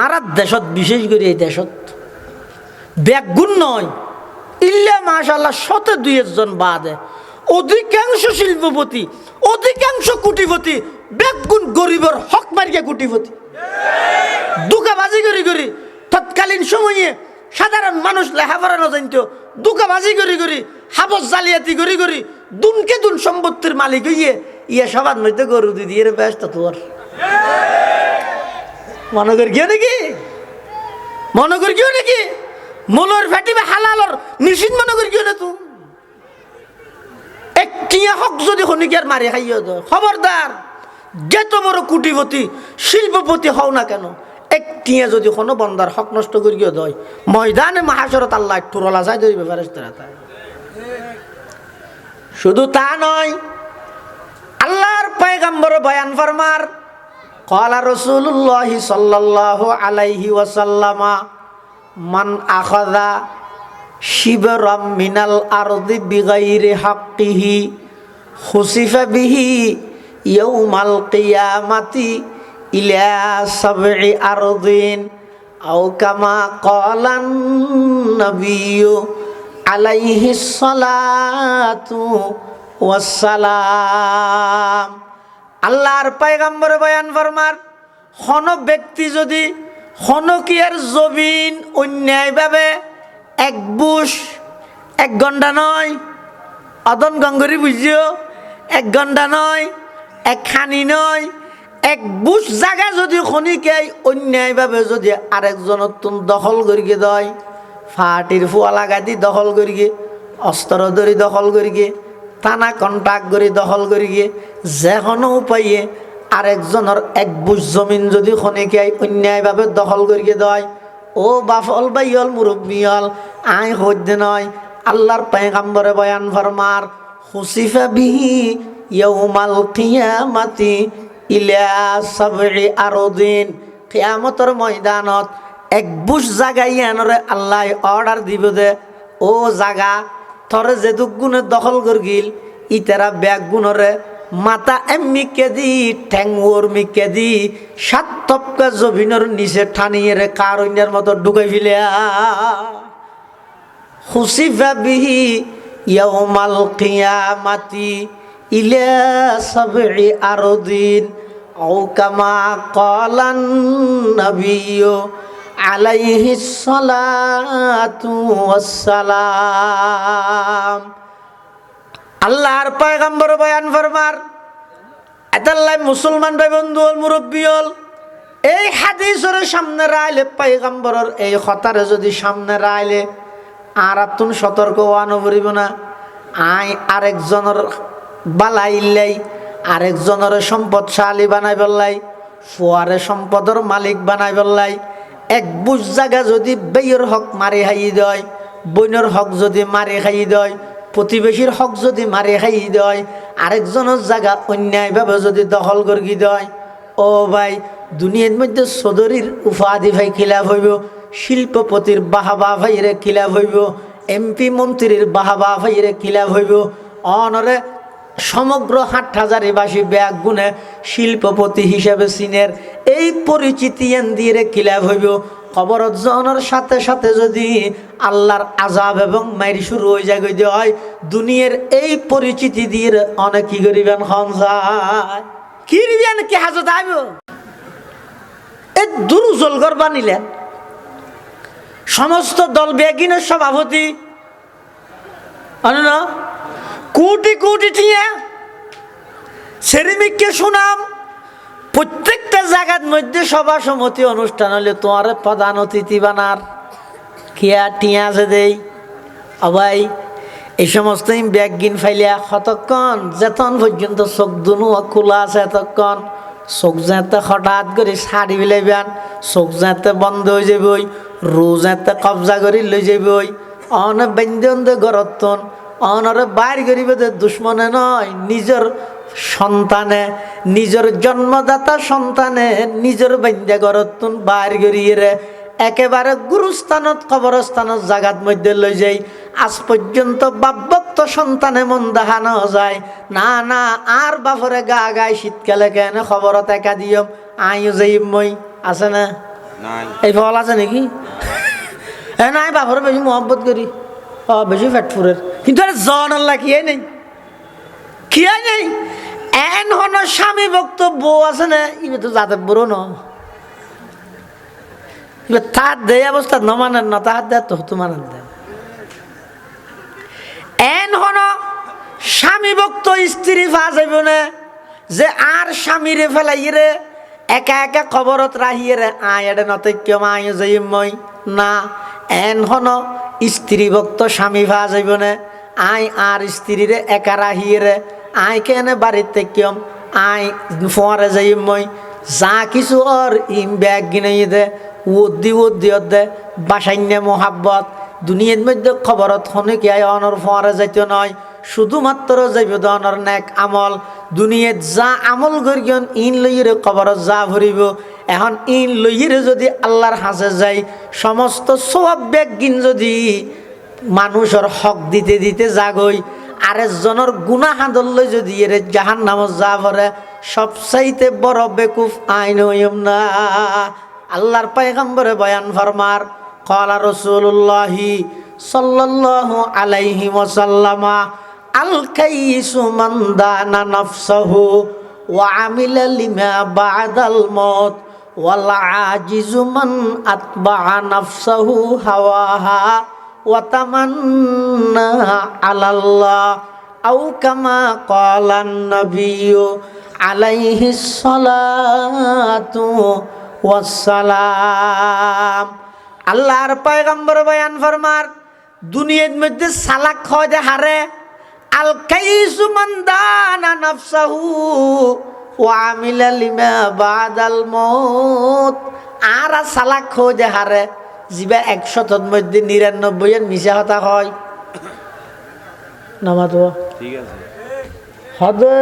আর দেশত বিশেষ করে এই দেশত ব্যাগুণ নয় ইল্লা মাশাআল্লাহ শতে দুই একজন বাদে অধিকাংশ শিল্পপতি অধিকাংশ কুটিপতি ব্যাগুণ গরিবের হক মারিয়া কুটিপতি দুকাবাজি করি করি তৎকালীন সময়ে সাধারণ মানুষ লেখাপড়া না জানত, দুকাবাজি করি করি হাবস জালিয়াতি করি করি দুনকে দুন সম্পত্তির মালিক হইয়ে ইয়ে সবার মধ্যে গরু দিয়ে ব্যস্ত তোর মনে করি কেউ নাকি, মনে করি কেউ নাকি মোলর ফেটিবে হালালর নিশ্চিত মনে করি কেউ না তুই একটিয়া হক যদি হনিকার মারি খাইয়ে দো খবরদার, যত বড় কুটিপতি শিল্পপতি হও না কেন একটিয়া যদি কোনো বন্দার হক নষ্ট করিয়ে দেয় ময়দানে মাহাশরত আল্লাহ টুরলা চাই ধরিবে ফেরেশতারা। শুধু তা নয়, আল্লাহর পয়গম্বর বয়ান ফরমার ক্বালা রাসূলুল্লাহি সাল্লাল্লাহু আলাইহি ওয়াসাল্লামা মান আখাযা শিবরাম মিনাল আরদি বিগাইরি হাক্কিহি খুসিফা বিহি ইয়াউমাল কিয়ামাতি ইলা সাবঈ আরদিন আও কামা ক্বালান নাবিয়্যু আলাইহিস সালাতু ওয়াস সালাম। আল্লাহর পয়গম্বর বয়ান ফরমার কোন ব্যক্তি যদি হনকিয়ার জমিন অন্যায়ভাবে এক বুশ, এক ঘন্টা নয় অদন গঙ্গরি বুঝিও, এক ঘন্টা নয় এক খানি নয়, এক বুশ জায়গা যদি খনিকাই অন্যায়ভাবে যদি আরেকজনের তুন দখল করিয়ে দেয়, ফাটির ফুয়া লাগাই দখল করিয়ে, অস্ত্র ধরি দখল করিয়ে, টানা কন্টাক্ট করে দখল করিয়ে, যে কোনো উপায়ে আরেকজনের এক বুশ জমিন যদি খনিকাই অন্যায়ভাবে দখল করিয়ে দেয়, ও বাফল বাইল মুরব্বিয়ল আই হইতে নয়, আল্লাহর পয়গম্বরে বয়ান ফরমার খুসিফা বিহি ইয়াউমাল কিয়ামাতি ইলা সাবঈ আরদিন, কিয়ামতের ময়দানত এক বুশ জায়গায় আনরে আল্লাহ অর্ডার দিব দে ও জায়গা থরে যেতুক গুণে দখল করগিল ইতারা ব্যাগ গুণরে মাথা এমনিকে দি ঠ্যাঙ্গুর মিকে দি 7 তপকা জমিনের নিচে ঠানিয়ে রে কারণের মতো ঢুকে ফেলে খুসিফা বিহি ইয়াউমাল কিয়ামাতি ইলা সাবঈ আরদিন আও কামা ক্বালান নাবিয়্যু আলাইহিস সালাতু ওয়াস সালাম। আল্লাহর পয়গম্বর বয়ান ফরমার এতাল্লাই মুসলমান ভাই বন্ধু হল মুরব্বী হল এই হাদিসের সামনে রাইলে পয়গম্বরের এই কথারে যদি সামনে রাইলে আর আতুন সতর্ক ওয়ানো করিব না, আই আরেকজনের বালাইলাই আরেকজনের সম্পদশালী বানাই বললাই, ফুয়ারে সম্পদের মালিক বানাই বললাই, এক বুঝ জায়গা যদি বেয়ের হক মারি খাই দেয়, বইনের হক যদি মারি খাই দেয়, প্রতিবেশীর হক যদি মারি খাই দেয়, আরেকজনের জায়গা অন্যায়ভাবে যদি দখল করি দেয়, ও ভাই দুনিয়ার মধ্যে চৌধুরীর উপাধি ভাই খিলাফ হইব, শিল্পপতির বাহাবা ভাইরে খিলাফ হইব, এমপি মন্ত্রীর বাহাবা ভাইরে খিলাফ হইব, অনরে সমগ্র হাটহাজারিবাসী ব্যাগ গুণে শিল্পপতি হিসেবে চীনের এই পরিচিতি দিয়ে খিলাফ হইব। কবরত জনের সাথে সাথে যদি আল্লাহর আযাব এবং মাইর শুরু হয়ে যায় গই হয় দুনিয়ার এই পরিচিতি দিয়ে অনেক কি করিবেন খনসায় কি করিবেন কি হাজত আইব এই দুরুজল করবা নিলেন সমস্ত দল বেগিনের সভাপতি না কোটি কোটি টিয়া সেরিমিককে শুনাম প্রত্যেকটা জায়গার মধ্যে সভা সমিতি অনুষ্ঠান হলে তোমার প্রধান অতিথি বানার কিয়া টিয়া আছে দেই ভাই এই সমস্ত ব্যাগ গিন ফাইলিয়া কতক্ষণ যেতন পর্যন্ত চোখ দুনু খোলা আছে এতক্ষণ চোখ যাতে হঠাৎ করে শাড়ি বিলাইবেন চোখ যাতে বন্ধ হয়ে যাবই রু যাতে কবজা করে লই যাবই অনে বেন্দে গরতন অনরে বাইর করিবে দুশ্মনে নয় নিজের সন্তানে নিজের জন্মদাতা সন্তানে নিজের বেন্দে গরতন বাইর করিয়ে রে একেবারে গুরুস্থানত কবরস্থানত জাগাত মধ্যে লই যাই আজ পর্যন্ত বাপভক্ত সন্তানে মন দেখানো যায় না না আর বাপরে গা গায় শীতকালে কেন খবরত একা দিয়ম আইও যাই মই আছে না এই ফল আছে নাকি হ্যাঁ নাই বাপরে বেশি মহব্বত করি বেশি ফ্যাটফুরের কিন্তু আরে জন আল্লাহ খিয়াই নেই খিয়াই নেই এন হন স্বামী ভক্ত বউ আছে না ইবে তো যাতে বড় ন তার দেয় অবস্থা ন মানেন না তাহার দেয় তো হতো মানেন দেয় এন হন স্বামী ভক্ত স্ত্রী ফা যাইব না যে আর স্বামীরে ফেলাই রে একা একা খবরত রাহিয়ে রে আয় এডে নতে কেউ আয় যাই মই না এন হন স্ত্রী ভক্ত স্বামী ফা যাইব না আয় আর স্ত্রীরে একা রাহিয়ে রে আয় কেনে বাড়িতে কেম আয় ফোয়ারে যাই মই যা কিছু ওর ইম ব্যাগ গিনে দে ওদি দে বাসাইন্যে মোহাব্বত দুনিয়ার মধ্যে খবরত হনে কি আয় অনর ফোয়ারে যাইতে নয় শুধুমাত্র যাইব অনর নেক আমল দুনিয়াত যা আমল করিয়ন ইন লইরে খবরত যা ভরিব এখন ইন লইরে যদি আল্লাহর হাসে যাই সমস্ত সব ব্যাগ গিন যদি মানুষের হক দিতে দিতে যাগই আরেকজনের গুনাহ হাদল্লৈ যদি এর জাহান্নামত যা ভরে সবচাইতে বড় বেকুফ আইন হইম না আল্লাহর পয়গম্বরে বয়ান ফরমার ক্বালা রাসূলুল্লাহি সাল্লাল্লাহু আলাইহি ওয়াসাল্লাম আল কাইসু মান দানা নাফসাহু ওয়া আমিলা লিমা বা'দাল মাউত ওয়াল আজিজু মান আতবা'a নাফসাহু হাওয়াহা ওয়াতামান্না আলাল্লাহ আও কামা ক্বালান নবিয়্যু আলাইহিস সালাতু ওয়াসসালাম আল্লাহর পয়গম্বর বয়ান ফরমার দুনিয়ার মধ্যে সালাক হয় দে হারে আল কাইসু মান দানা নাফসাহু ওয়া আমিলা লিমা বা'দাল মাউত আর সালাক হয় দে হারে জিবা 100 মধ্যে 99 মিশা কথা হয় নামাজ ঠিক আছে হদে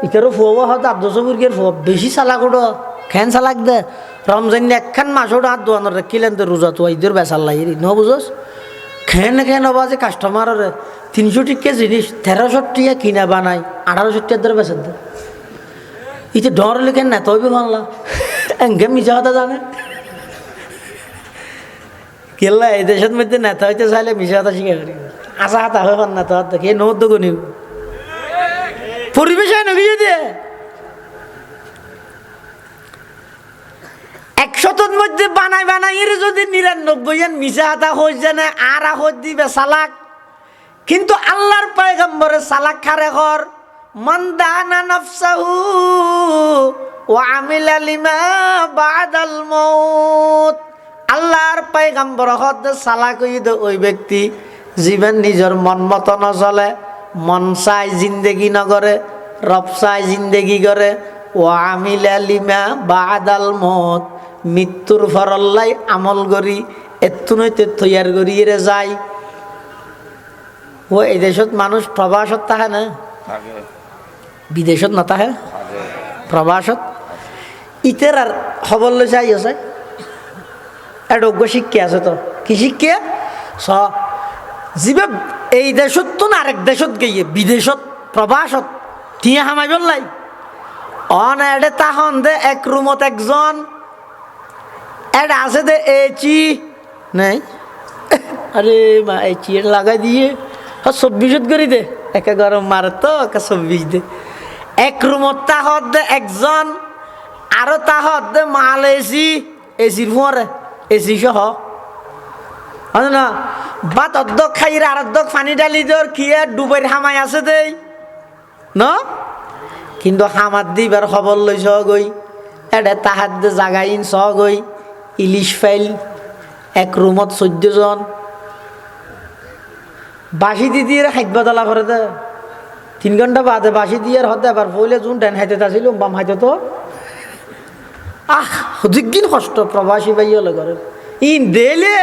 ইতারও ফুয়াবো হদ আব্দুল সবুরকের ফুয়া বেশি চালাক ওটা খেন চালাক দে রমজান একখান মাস ওটা হাত দোয়ানোর কিলেন তো রোজা তো ঈদের বেসার লাগি ন বুঝোস খেন খেন হবা যে কাস্টমারের 300 টিকা জিনিস 1300 টিকা কিনা বানাই 1800 টিকার ধরে বেসার দে ইতে ডর লেখেন না তবে বাংলা এঙ্গে মিশা কথা জানে কেলা এই দেশের মধ্যে নেতা হইতে চাইলে মিশা কথা শিখে পারি আশা হাতা হয়ে পার নেতা হাত কে নৌদ্য গনিব পরিবেশ হয় নবী দিয়ে 100 মধ্যে বানাই বানাই এর যদি 99 মিশা হাতা হয়ে জানে আর হয়ে দিবে সালাক কিন্তু আল্লাহর পয়গম্বরে সালাক খারে ঘর মান দানা নাফসাহু ওয়া আমিলা লিমা বা'দাল মাউত আল্লাহর পয়গম্বর হদ সালাক হইদ ওই ব্যক্তি জীবন নিজের মন মতো নচলে মন চাই জিন্দেগি নগরে রব চাই জিন্দেগি করে ও আমিলা লিমা বা'দাল মাউত মৃত্যুর ফরল্লাই আমল করি এত্তু নইতে তৈয়ার করিয়ে যায় ও এই দেশত মানুষ প্রবাসত থাকে না বিদেশত না থাকে প্রবাসত ইতের আর খবর লৈ চাই আছে এডোগ্য শিক্ষা আছে তো কি শিক্ষা স যিবে এই দেশত তো না আরেক দেশত গিয়ে বিদেশত প্রবাসত টিয়া হামাই বললাই অন এডে তাহন দে এক রুমত একজন এড আছে দে এচি নাই আরে মা এচি লাগাই দিয়ে 24 করি দে একে গরম মারে তো একে 24 দে এক রুমত তাহত দে একজন আরো তাহত দে মাল এসির পরে এসি সহ হয় না ভাত অর্ধক খাইরে আর অর্ধক পানি ডালি দর কি ডুবের হামাই আছে দেই ন কিন্তু হামার দিবার খবর লইছ গই এটা তাহার জাগাইন স গই ইলিশ ফাইল এক রুমত 14 জন বাসি দি দিয়ে খাদ্য দলা করে দে 3 ঘন্টা বাদে বাসি দিয়ে হতে আবার বলে যোন টাইম হাইতে আসিল বাম হাইতে তো দিন কষ্ট প্রবাসী বাইলে করে ইন দেলে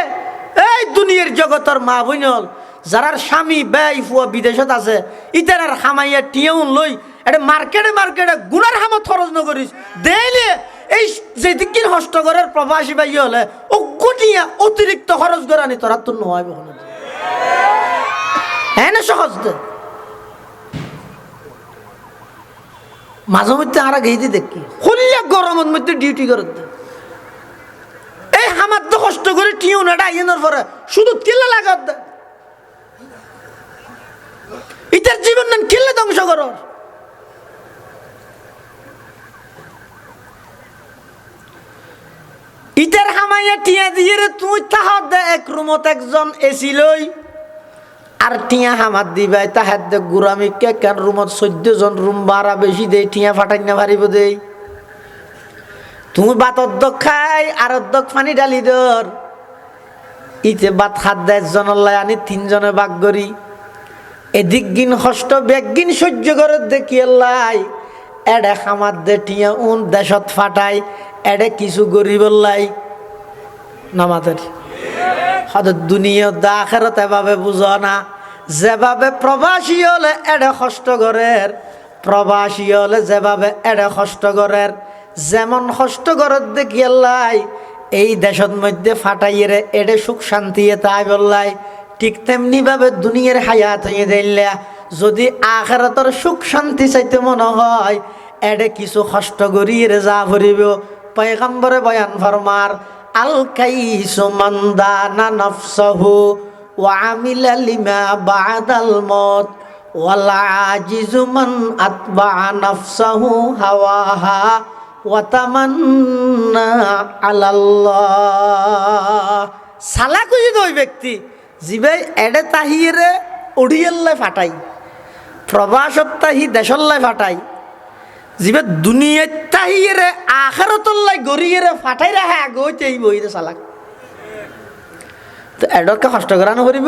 এই দুনিয়ার জগতের মা বইনল যারার স্বামী ব্যয় ফুয়া বিদেশত আছে ইতার হামাইয়া টিয়ন লই এটা মার্কেটে মার্কেটে গুনার হামত খরচ নকরিস দেলে এই যেদিন কষ্ট করে প্রবাসী বাই হলে ও গুটিয়া অতিরিক্ত খরচ করে আনি তোরা তো নয় কখনো হ্যাঁ না সহজ দে মাঝে মধ্যে আর গেইতে দেখি হলিয়া গরমের মধ্যে ডিউটি করে দে এই আমার তো কষ্ট করে টিউন এটা আইনের পরে শুধু তেলে লাগাত দে ইতার জীবন নাম খেললে ধ্বংস কর ইতার হামাইয়া টিয়া দিয়ে রে তুই তাহার দে এক রুমত একজন এসি লই আর টিয়া হামার দিবাই তাহার দে গুরামি কে কেন রুমত 14 জন রুম ভাড়া বেশি দেই টিয়া ফাটাই না ভারিব দেই তুমি ভাত অর্ধক খাই আর অর্ধক পানি ডালি দর ইতে ভাত হাত দেয় জনল্লাই আনি 3 জনে বাগ করি এদিক গিন কষ্ট বেগিন সহ্য করে দেখি লাই এডে খামার দে টিয়া উন দেশত ফাটাই এডে কিছু গরিব লাই নামাদের হয়তো দুনিয়া দা আখেরাত এভাবে বুঝো না যেভাবে প্রবাসী হলে এডে কষ্ট করের প্রবাসী হলে যেভাবে এডে কষ্ট করের যেমন কষ্ট করার দেখি লাই এই দেশের মধ্যে ফাটাইয়ে এডে সুখ শান্তি তাই বললাই ঠিক তেমনি ভাবে দুনিয়ার হায়াত হয়ে দিল্লা যদি আখিরাতের সুখ শান্তি চাইতে মনে হয় এডে কিছু কষ্ট করিয়ে যা ভরিব পয়গম্বরে বয়ান ফরমার আল কাইসু মান দানা নাফসাহু ওয়া আমিলা লিমা বাদাল মউত ওয়াল আজিজু মান আতবা নাফসাহু হাওয়াহা ওয়া তামান্না আলাল্লাহ সালা কই ওই ব্যক্তি জিবে এডে তাহিরে ওড়িয়াল্লাই ফাটাই প্রবাসত তাহি দেশল্লাই ফাটাই জিবে দুনিয়াত তাহিরে আখিরাতল্লাই গরিয়ে ফাটাই রাখে আগইতেই বইরে সালাক তো এডকে কষ্ট করানো করিব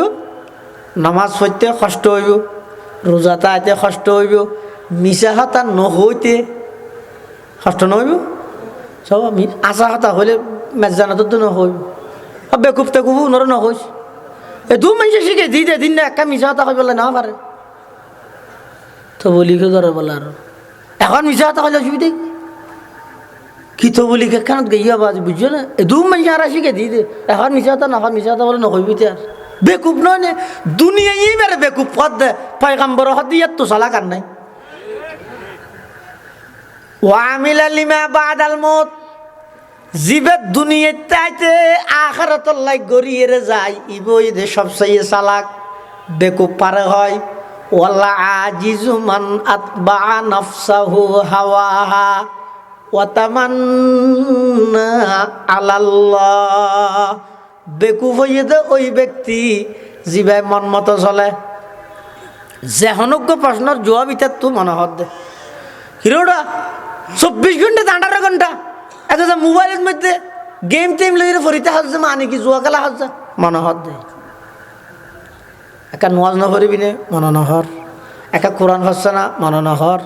নামাজ পড়তে কষ্ট হইব রোজা তাইতে কষ্ট হইব মিশা হতা নহইতে কষ্ট নহইব সব আমি আশা হতা হইলে মেজানত নহইব বেকুব তেকুব নর নহইস এ দু মাইসে শিখে দি দে দিন না একটা মিশা হতা কই বলে না পারে তো বলি কে করে বলে আর এখন মিশা হতা কইলে অসুবিধা কি তো বলি কে কেন গইয়া বাজ বুঝছো না এ দু মাইসে আর শিখে দি দে এখন মিশা হতা না এখন মিশা হতা বলে নহইবি তে আর বেকুব নয় নে দুনিয়া এইবারে বেকুব পদ দে পয়গম্বর হদিয়াত তো সালা কার নাই ওয়ামিলা লিমা বাদাল মউত জীবে দুনিয়াতে চাইতে আখিরাতের লাই গড়িয়ে যায় ইবই দে সবচেয়ে চালাক বেকুব পারে হয় ওয়ালা আজিজু মান আতবা নাফসাহু হাওয়াহা ওয়া তামান্না আলাল্লাহ বেকুব হয়ে দে ওই ব্যক্তি জিবে মন মতো চলে যেহনজ্ঞ প্রশ্নের জবাব ইতার তো মনে হত দে হিরোটা 24 ঘন্টা 18 ঘন্টা এটা মোবাইলের মধ্যে গেম টেম লইরে ফরিতে হচ্ছে মানে কি জুয়া খেলা হচ্ছে মনে হত দে একা নামাজ না পড়বি না মনে নহর একা কোরআন হচ্ছে না মনে নহর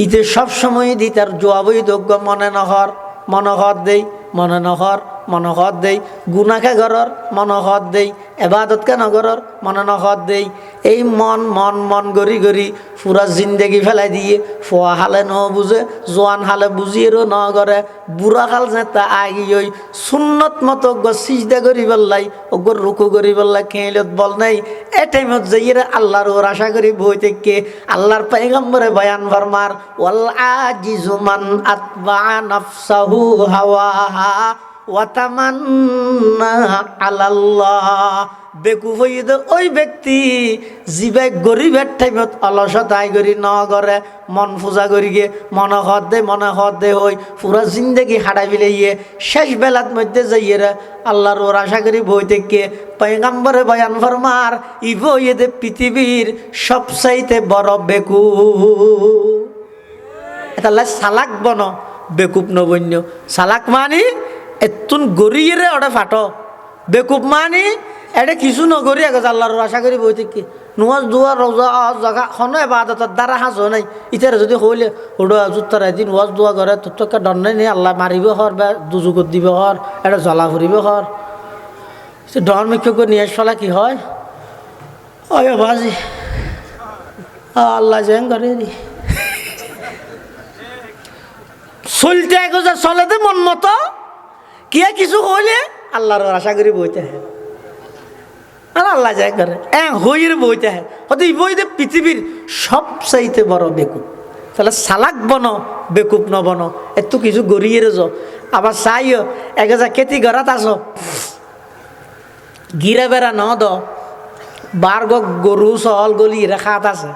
ইতে সব সময় দি তার জবাবই যোগ্য মনে নহর মনোহর দেই মনে নহর মনোহর দেই গুনাখা ঘরর মনোহর দেই এবাদতকে নগরর মনে নহর দেই এই মন মন মন গড়ি গড়ি পুরা জিন্দেগি ফেলাই দিয়ে ফোয়া হালে ন বুঝে জোয়ান হালে বুঝিয়েরও ন করে বুড়া কাল যে তা আগি ওই সুন্নত মতো সিজদা করি বললাই ওগর রুকু করি বললাই খেলত বল নাই এ টাইমত যাইয়ে আল্লাহর ওর আশা করি বই থেকে আল্লাহর পয়গম্বরে বয়ান ফরমার ওয়াল আজিজু মান আতবা নাফসাহু হাওয়াহা ওয়া তামান্না আলাল্লাহ। বেকুফ হইয়ে ওই ব্যক্তি জিবে গরিবের টাইমত অলসতাই করি ন করে মন পূজা করি গে মনে হদ দে হই পুরা জিন্দগি হারাই বিলাইয়ে শেষ বেলাত মধ্যে যাইয়ে রে আল্লাহর ওর আশা করি বই থেকে পয়গাম্বরে বয়ান ফরমার ই বইয়ে দে পৃথিবীর সবচাইতে বড় বেকুফ। এটা সালাক বন বেকুব নবন্য। সালাক মানি এতুন গড়িয়ে রে ওটা ফাটো। বেকুব মানি এটা কিছু নগরি আগে আল্লাহর আশা করি বই থেকে নোয়াজ দুয়ার রোজা জাগা খন এবাদতর দ্বারা হাজ নাই ইতারে যদি হইলে ওটা জুতার এদিন ওয়াজ দোয়া করে তোর তোকে ডর নেই আল্লাহ মারিব হর বা দুজুগত দিব হর এটা জ্বলা ফুরিব হর ডর মুখ্য করে নিয়ে চলা কি হয় ওই বাজি আল্লাহ জেন করে দি চলতে এগোজা চলে দে মন মতো কে কিছু হইলে আল্লাহর আশা করি বইতে হ্যাঁ আল্লাহ যায় করে হইয়ের বইতে হ্যাঁ হয়তো এই বইতে পৃথিবীর সবচাইতে বড় বেকুব। তাহলে সালাক বন বেকুব ন বন এত কিছু গড়িয়ে রেজ আবার চাইও এগোজা কেতি গড়াত আস গিরা বেড়া ন দ বার গরু চহল গলি রেখাত আছে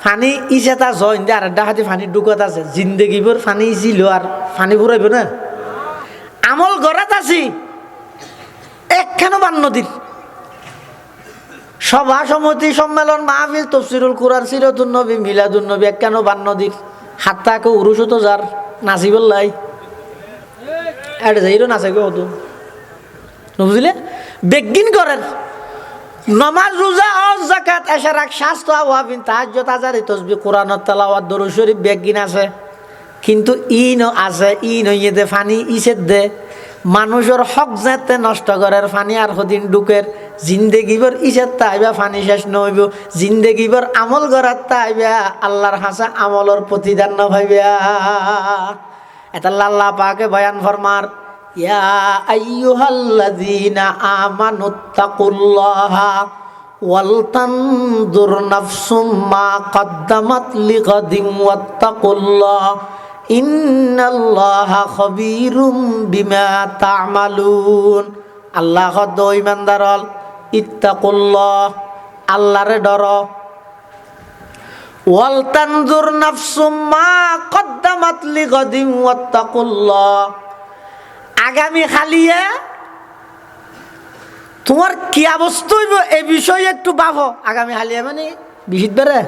ফানি ইসে তা জইন দে আর ডাহাতি ফানি ডুকত আছে জিন্দগিবোৰ ফানি ইছিল আর ফানি ফুরাইব না আমল গড়াত আছি একখানো বান নদীর সভা সমিতি সম্মেলন মাহফিল তফসিরুল কুরআন সিরাতুন নবী মিলাদুন নবী একখানো বান নদীর হাত্তাকে উরুসত যার নাচিবল্লাই এটা যাইরো নাচে গো হতো বুঝলে বেগিন করেন নমাজ রোজা হজ যাকাত এশরাক শাস্ত্র ওয়াবিন তাহাজ্জুদ আজারি তাসবিহ কোরআন তেলাওয়াত দরুদ শরীফ বেগিন আছে কিন্তু ইনো আছে ইন হইয়ে দে ফানি ইসেত দে মানুষের হক যাতে নষ্ট করার ফানি আর হদিন ডুকের জিন্দেগিবর ইসেত তাইবা ফানি শেষ নইব জিন্দেগিবর আমল করার তাইবা আল্লাহর হাসা আমলর প্রতিদান ন ভাইবা। এটা আল্লাহ পাকে বয়ান ফরমার ইয়া আইয়ুহাল্লাযীনা আমানুত্তাকুল্লাহা ওয়াল তানজুর নাফসুম মা কদ্দামাত লিগাদিন ওয়াত্তাকুল্লাহ ইন্নাল্লাহা খাবীরুম বিমা তা'মালুন। আল্লাহ কদ ঈমানদার হল ইত্তাকুল্লাহ আল্লাহরে ডর ওয়াল তানজুর নাফসুম মা কদ্দামাত লিগাদিন ওয়াত্তাকুল্লাহ আগামী খালিয়ে তোমার কি অবস্থা হইব এই বিষয়ে একটু ভাবো। আগামী হালিয়া মানে বিহিত বেড়ে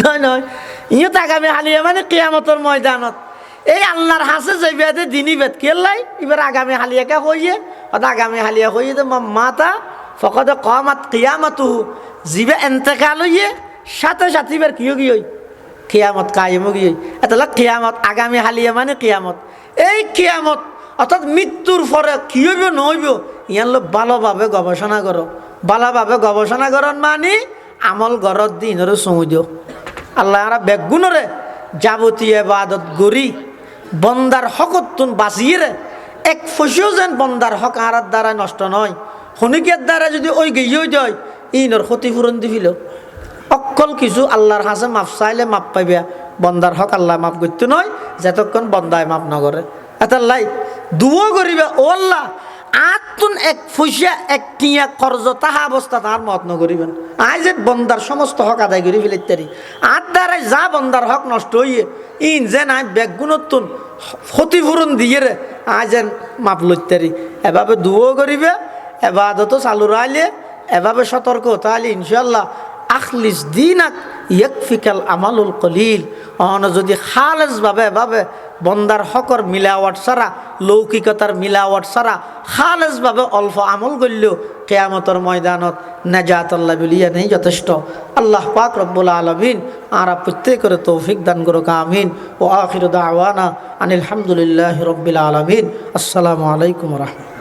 নয় নয় ইয়ে তো আগামী হালিয়া মানে কিয়ামতের ময়দানত এই আল্লাহর হাসে যাইবে দিনই বেদ কেলাই এবার আগামী হালিয়াকে হইয়ে আগামী হালিয়া হইয়ে তো মাতা ফকত কমাত কিয়ামতু জিবে এন্তেকাল হইয়ে সাথে সাথে এবার কি গিয়ে কিয়ামত কায়েম গিয়ে এটা কিয়ামত আগামী হালিয়া মানে কিয়ামত এই কিয়ামত অর্থাৎ মৃত্যুর পরে কি হইব নহইব ইয়ার লোক ভালোভাবে গবেষণা করো ভালোভাবে গবেষণা করন মানে আমল গরত দিনরে চুঁ দিও আল্লাহ আমরা বেগুনরে যাবতীয় ইবাদত গরি বন্দার হকতুন বাঁচিয়ে রে এক ফসিও যেন বন্দার হক আরার দ্বারা নষ্ট নয় হনিকের দ্বারা যদি ওই গিয়ে যায় ইনর ক্ষতিপূরণ দিছিল অকল কিছু আল্লাহর হাসে মাপ চাইলে মাপ পাইবা বন্দার হক আল্লাহ মাপ করতে নয় যতক্ষণ বন্দায় মাপ নকরে এতাল্লাই দুও করিবা ও আল্লাহ আতুন এক ফুসিয়া এক টিয়া কর্জ তাহা অবস্থা তাহার মত নকরিবেন আই যে বন্দার সমস্ত হক আদায় করি ফেলিতারি আর দ্বারাই যা বন্দার হক নষ্ট হইয়ে ইন যেন আই বেগুণতুন ক্ষতিপূরণ দিয়ে রে আই যেন মাপ লইতারি এভাবে দুও করিবে এবাদত চালু রাইলে এভাবে সতর্ক তাহলে ইনশাল্লাহ আখলিস দিনাক ইয়াকফিকাল আমালুল কলিল অন যদি খালেজ ভাবে বন্দার হকর মিলাওয়াট ছাড়া লৌকিকতার মিলাওয়াট ছাড়া খালেজ ভাবে অল্প আমল করলেও কিয়ামতের ময়দানত নাজাত আল্লাহ বলিয়া নেই যথেষ্ট। আল্লাহ পাক রব্বুল আলামিন আর প্রত্যেকের তৌফিক দান করুক আমিন। ও আখিরু দাওয়ানা আনিল হামদুলিল্লাহি রব্বিল আলামিন। আসসালামু আলাইকুম ওয়া রাহমাতুল্লাহ।